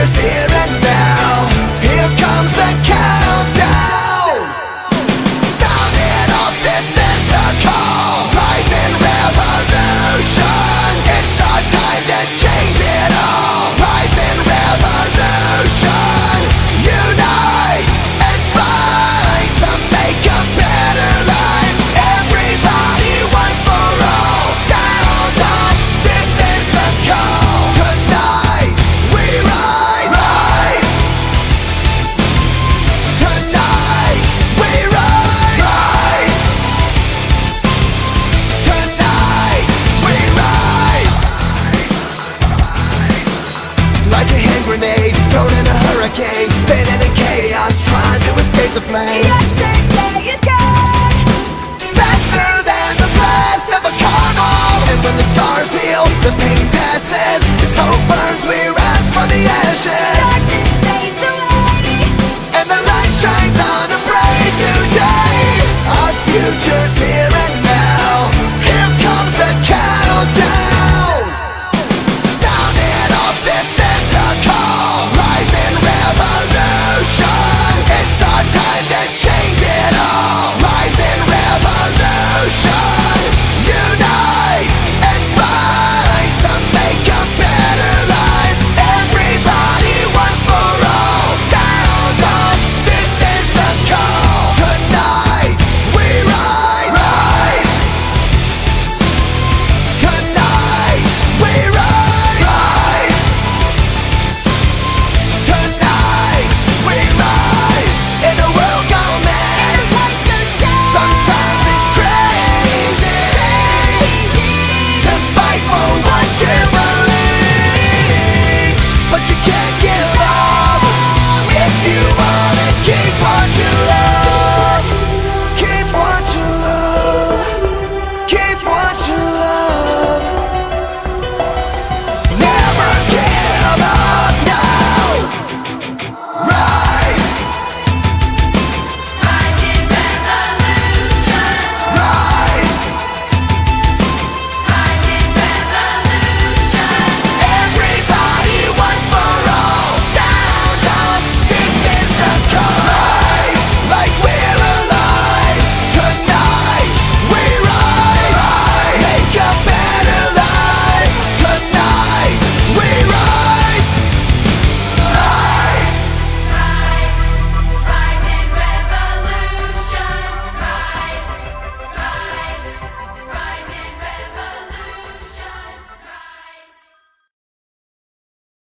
is here and now. Here comes the countdown. Sound it off, this is the call. Rising revolution. It's our time to change it all. Rising revolution. Unite and fight to make a better life. Everybody, one for all. Sound off, this is the call. Tonight we rise. Rise. Tonight we rise. Rise. Tonight we rise. Like a hand grenade thrown in a hurricane, spinning in chaos, trying to escape the flame. Yesterday is gone. Faster than the blast of a carnal. And when the scars heal, the pain passes. There's hope